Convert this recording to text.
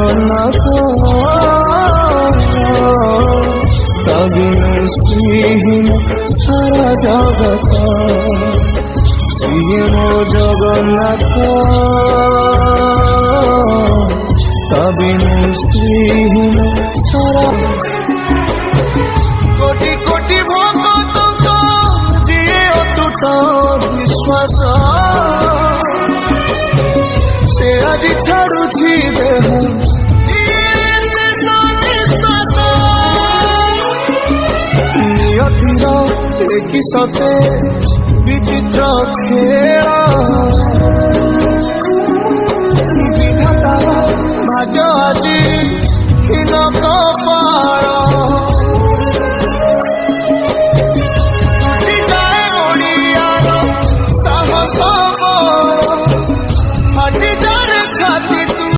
जगन्नाथ तबिनु श्रीहीन सारा जगत सिए मो जगन्नाथ तबिनु श्रीहीन सारा कोटि कोटि भक्त जी अतुट विश्वास से आज छाड़ुछि देह नियतिर एक सते विचित्र खेल